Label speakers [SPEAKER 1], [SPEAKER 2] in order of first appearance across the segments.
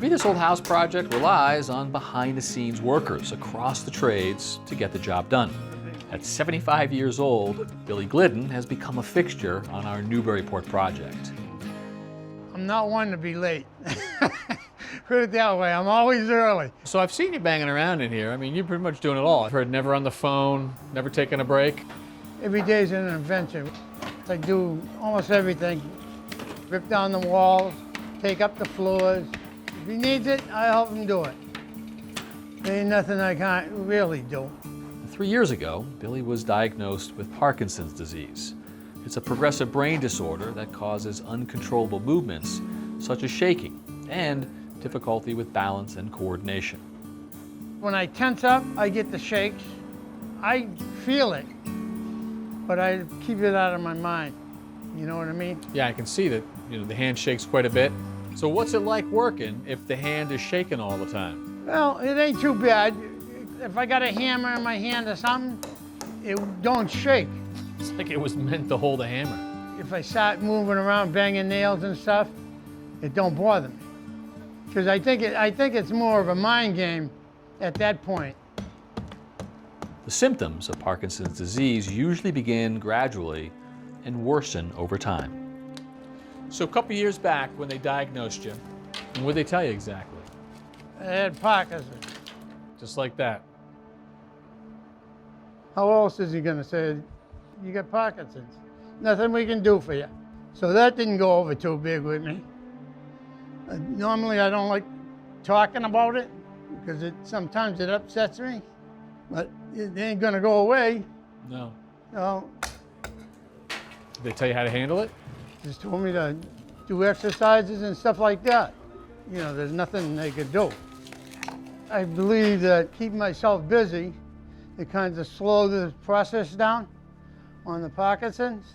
[SPEAKER 1] Maybe this old house project relies on behind-the-scenes workers across the trades to get the job done. At 75 years old, Billy Glidden has become a fixture on our Newburyport project.
[SPEAKER 2] I'm not one to be late. Put it that way, I'm always early.
[SPEAKER 1] So I've seen you banging around in here. I mean, you're pretty much doing it all. I've heard never on the phone, never taking a break.
[SPEAKER 2] Every day's an adventure. I do almost everything. Rip down the walls, take up the floors. If he needs it, I help him do it. There ain't nothing I can't really do.
[SPEAKER 1] 3 years ago, Billy was diagnosed with Parkinson's disease. It's a progressive brain disorder that causes uncontrollable movements, such as shaking and difficulty with balance and coordination.
[SPEAKER 2] When I tense up, I get the shakes. I feel it, but I keep it out of my mind. You know what I mean?
[SPEAKER 1] Yeah, I can see that, the hand shakes quite a bit. So what's it like working if the hand is shaking all the time?
[SPEAKER 2] Well, it ain't too bad. If I got a hammer in my hand or something, it don't shake.
[SPEAKER 1] It's like it was meant to hold a hammer.
[SPEAKER 2] If I start moving around, banging nails and stuff, it don't bother me. Because I think it's more of a mind game at that point.
[SPEAKER 1] The symptoms of Parkinson's disease usually begin gradually and worsen over time. So a couple years back when they diagnosed you, and what did they tell you exactly?
[SPEAKER 2] I had Parkinson.
[SPEAKER 1] Just like that.
[SPEAKER 2] How else is he gonna say, you got Parkinson's? Nothing we can do for you. So that didn't go over too big with me. Normally I don't like talking about it because sometimes it upsets me, but it ain't gonna go away.
[SPEAKER 1] No.
[SPEAKER 2] So,
[SPEAKER 1] Did they tell you how to handle it?
[SPEAKER 2] just told me to do exercises and stuff like that. There's nothing they could do. I believe that keeping myself busy, it kind of slow the process down on the Parkinson's.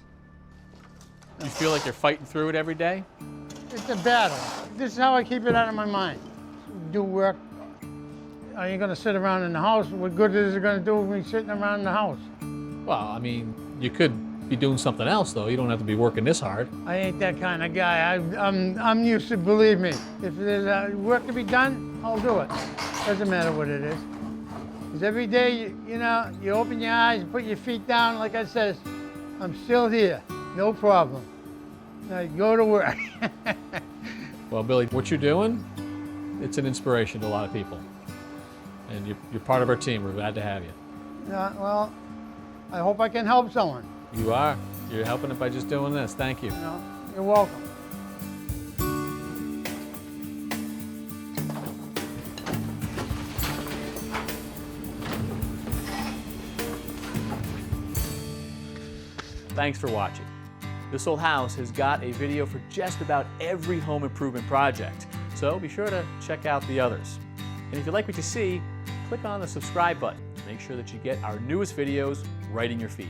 [SPEAKER 1] You feel like you're fighting through it every day?
[SPEAKER 2] It's a battle. This is how I keep it out of my mind. Do work. I ain't gonna sit around in the house. What good is it gonna do with me sitting around in the house?
[SPEAKER 1] Well, I mean, you could be doing something else, though. You don't have to be working this hard.
[SPEAKER 2] I ain't that kind of guy. I'm used to, believe me. If there's work to be done, I'll do it. Doesn't matter what it is. Because every day, you open your eyes and put your feet down, like I said, I'm still here, no problem. Now go to work.
[SPEAKER 1] Well, Billy, what you're doing, it's an inspiration to a lot of people. And you're part of our team. We're glad to have you.
[SPEAKER 2] Well, I hope I can help someone.
[SPEAKER 1] You are. You're helping it by just doing this. Thank you.
[SPEAKER 2] You're welcome.
[SPEAKER 1] Thanks for watching. This Old House has got a video for just about every home improvement project, so be sure to check out the others. And if you like what you see, click on the subscribe button to make sure that you get our newest videos right in your feed.